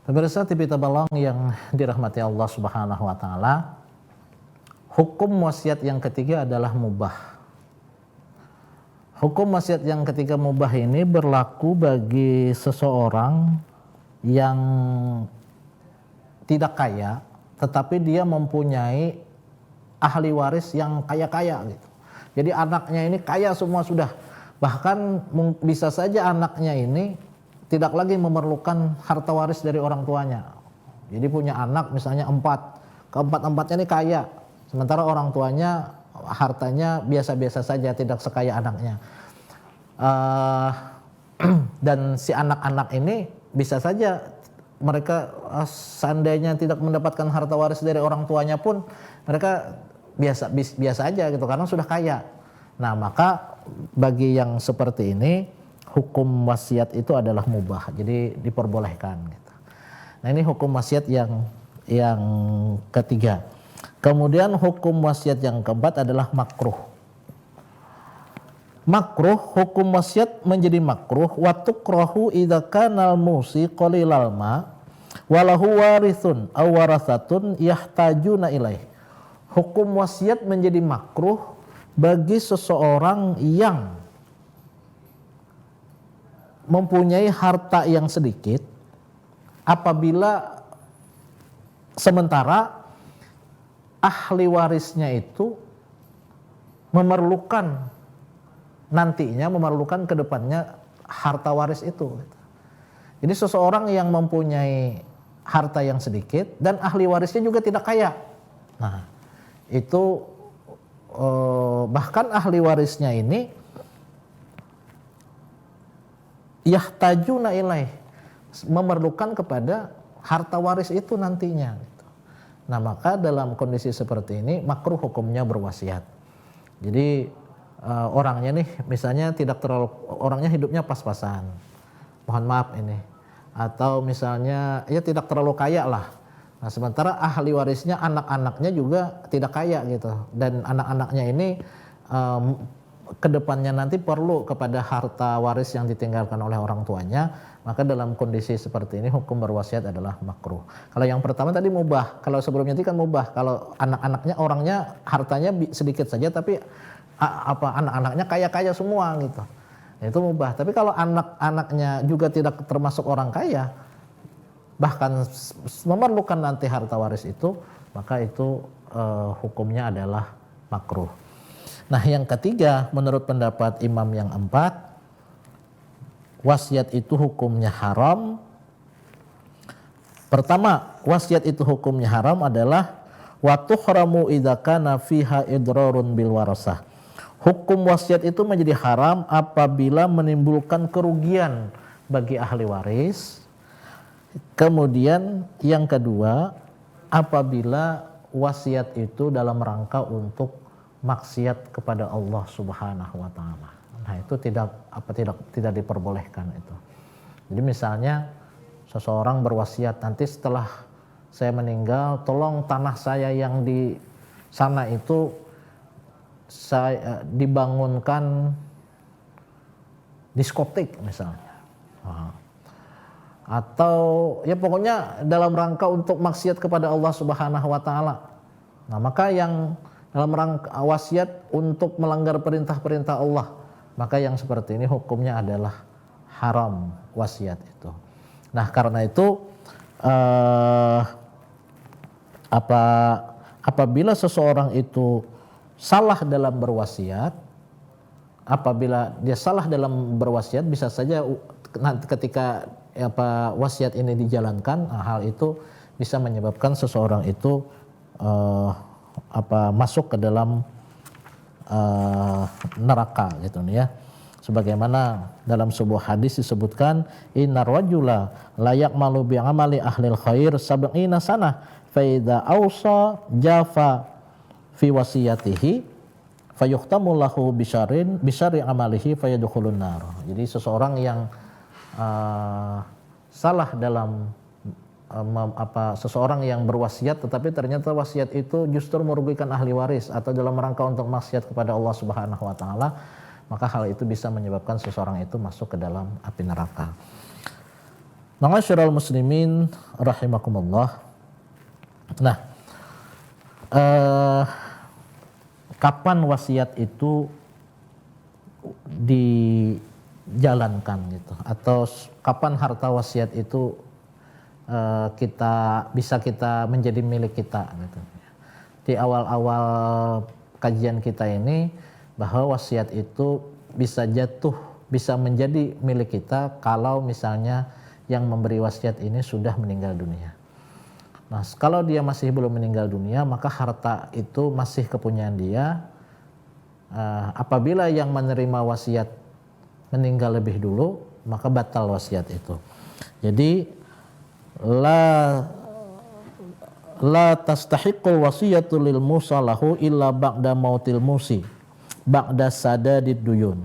Pemirsa TV Tabalong yang dirahmati Allah Subhanahu wa taala, hukum wasiat yang ketiga adalah mubah. Hukum wasiat yang ketiga mubah ini berlaku bagi seseorang yang tidak kaya tetapi dia mempunyai ahli waris yang kaya-kaya gitu. Jadi anaknya ini kaya semua sudah. Bahkan bisa saja anaknya ini tidak lagi memerlukan harta waris dari orang tuanya. Jadi punya anak misalnya 4, keempat-empatnya ini kaya, sementara orang tuanya hartanya biasa-biasa saja, tidak sekaya anaknya. Dan si anak-anak ini bisa saja mereka seandainya tidak mendapatkan harta waris dari orang tuanya pun mereka biasa aja gitu karena sudah kaya. Nah maka bagi yang seperti ini hukum wasiat itu adalah mubah, jadi diperbolehkan gitu. Nah ini hukum wasiat yang ketiga. Kemudian hukum wasiat yang keempat adalah makruh. Makruh, hukum wasiat menjadi makruh wa tukrahu idza kana al-musi qalilal ma walahu warithun aw warathatun yahtajuna ilaih. Hukum wasiat menjadi makruh bagi seseorang yang mempunyai harta yang sedikit apabila sementara ahli warisnya itu nantinya memerlukan ke depannya harta waris itu. Jadi seseorang yang mempunyai harta yang sedikit dan ahli warisnya juga tidak kaya. Nah, itu bahkan ahli warisnya ini yahtajuna ilaih, memerlukan kepada harta waris itu nantinya. Nah, maka dalam kondisi seperti ini makruh hukumnya berwasiat. Jadi orangnya nih misalnya orangnya hidupnya pas-pasan, mohon maaf ini, atau misalnya ya tidak terlalu kaya lah. Nah sementara ahli warisnya anak-anaknya juga tidak kaya gitu, dan anak-anaknya ini kedepannya nanti perlu kepada harta waris yang ditinggalkan oleh orang tuanya, maka dalam kondisi seperti ini hukum berwasiat adalah makruh. Kalau yang pertama tadi mubah, kalau sebelumnya itu kan mubah, kalau anak-anaknya orangnya hartanya sedikit saja tapi anak-anaknya kaya-kaya semua gitu, itu mubah. Tapi kalau anak-anaknya juga tidak termasuk orang kaya, bahkan memerlukan nanti harta waris itu, maka itu hukumnya adalah makruh. Nah yang ketiga menurut pendapat imam yang 4, wasiat itu hukumnya haram. Pertama, wasiat itu hukumnya haram adalah wa tuhramu idza kana fiha idrarun bil warasah. Hukum wasiat itu menjadi haram apabila menimbulkan kerugian bagi ahli waris. Kemudian yang kedua, apabila wasiat itu dalam rangka untuk maksiat kepada Allah Subhanahu wa taala. Nah, itu tidak diperbolehkan itu. Jadi misalnya seseorang berwasiat, nanti setelah saya meninggal tolong tanah saya yang di sana itu saya dibangunkan diskotik misalnya. Atau ya pokoknya dalam rangka untuk maksiat kepada Allah Subhanahu wa taala. Nah, maka yang dalam rangka wasiat untuk melanggar perintah-perintah Allah, maka yang seperti ini hukumnya adalah haram wasiat itu. Nah, karena itu apabila seseorang itu salah dalam berwasiat, apabila dia salah dalam berwasiat, bisa saja nanti ketika wasiat ini dijalankan, hal itu bisa menyebabkan seseorang itu masuk ke dalam neraka gitu ya. Sebagaimana dalam sebuah hadis disebutkan, innar rajula la ya'malu bi amali ahlil khair sab'ina sanah fa idza awsa jafa fi wasiyatihi fayuhtamu lahu bisyarri amalihi fayadkhulun nar. Jadi seseorang yang salah dalam seseorang yang berwasiat tetapi ternyata wasiat itu justru merugikan ahli waris atau dalam rangka untuk maksiat kepada Allah Subhanahu wa taala, maka hal itu bisa menyebabkan seseorang itu masuk ke dalam api neraka. Ma'asyiral muslimin rahimakumullah. Nah, kapan wasiat itu dijalankan gitu, atau kapan harta wasiat itu kita menjadi milik kita gitu. Di awal-awal kajian kita ini bahwa wasiat itu bisa menjadi milik kita kalau misalnya yang memberi wasiat ini sudah meninggal dunia. Nah, kalau dia masih belum meninggal dunia, maka harta itu masih kepunyaan dia. Apabila yang menerima wasiat meninggal lebih dulu, maka batal wasiat itu. Jadi la tastahiqul wasiyatu lil musalahu illa ba'da mautil musi ba'da sadadid duyun.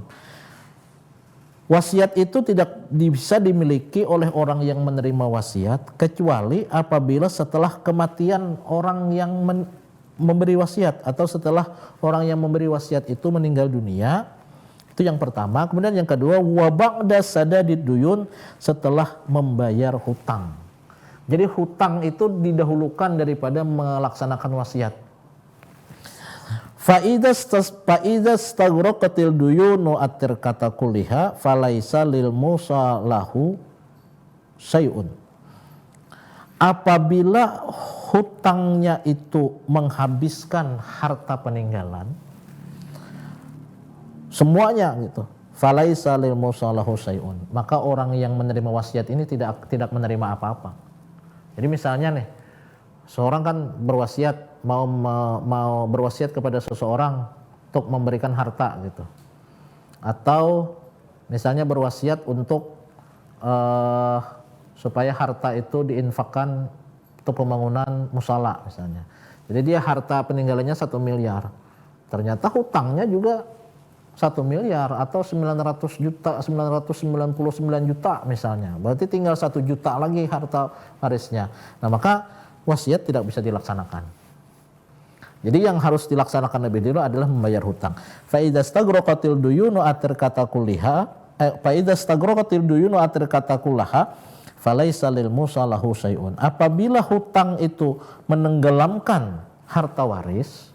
Wasiat itu tidak bisa dimiliki oleh orang yang menerima wasiat kecuali apabila setelah kematian orang yang memberi wasiat, atau setelah orang yang memberi wasiat itu meninggal dunia. Itu yang pertama. Kemudian yang kedua, wa ba'da sadadid duyun, setelah membayar hutang. Jadi hutang itu didahulukan daripada melaksanakan wasiat. Fa'idha staghraqatil duyunu at-tirkata kulliha falaisa lil musalahu syai'un. Apabila hutangnya itu menghabiskan harta peninggalan semuanya gitu, falaisa lil musalahu syai'un, maka orang yang menerima wasiat ini tidak menerima apa-apa. Jadi misalnya nih, seorang kan berwasiat, mau berwasiat kepada seseorang untuk memberikan harta gitu, atau misalnya berwasiat untuk supaya harta itu diinfakkan untuk pembangunan musala misalnya. Jadi dia harta peninggalannya 1 miliar, ternyata hutangnya juga 1 miliar atau 999 juta misalnya, berarti tinggal 1 juta lagi harta warisnya. Nah, maka wasiat tidak bisa dilaksanakan. Jadi yang harus dilaksanakan lebih dulu adalah membayar hutang. Fa idza staghraqatil duyunu atirkata kulliha fa idza staghraqatil duyunu atirkata kullaha falaisa lil musalahu syai'un. Apabila hutang itu menenggelamkan harta waris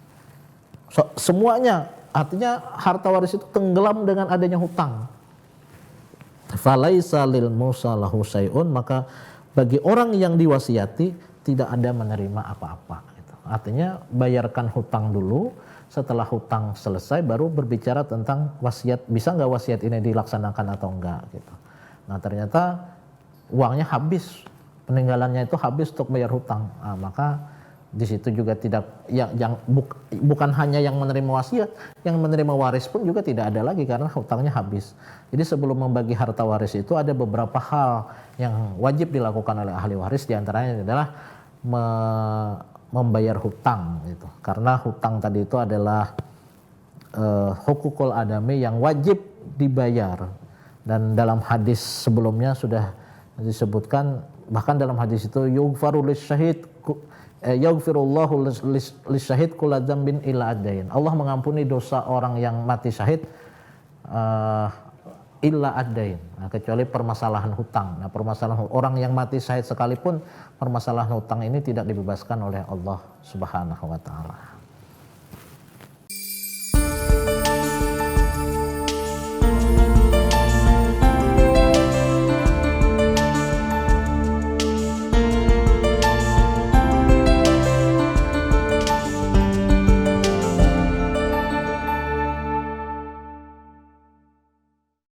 semuanya, artinya harta waris itu tenggelam dengan adanya hutang. Falaisa lil musalahu syai'un, maka bagi orang yang diwasiati tidak ada menerima apa-apa. Artinya bayarkan hutang dulu, setelah hutang selesai baru berbicara tentang wasiat, bisa nggak wasiat ini dilaksanakan atau enggak gitu. Nah, ternyata uangnya habis, peninggalannya itu habis untuk bayar hutang. Nah, maka di situ juga tidak bukan hanya yang menerima wasiat, yang menerima waris pun juga tidak ada lagi karena hutangnya habis. Jadi sebelum membagi harta waris itu ada beberapa hal yang wajib dilakukan oleh ahli waris, diantaranya adalah membayar hutang gitu. Karena hutang tadi itu adalah hukukul adami yang wajib dibayar, dan dalam hadis sebelumnya sudah disebutkan, bahkan dalam hadis itu yughfaru lisyahid yaghfirullahu lisyahid kulla dzambin illa adain. Allah mengampuni dosa orang yang mati syahid illa adain, nah, kecuali permasalahan hutang. Nah, permasalahan orang yang mati syahid sekalipun, permasalahan hutang ini tidak dibebaskan oleh Allah Subhanahu wa taala.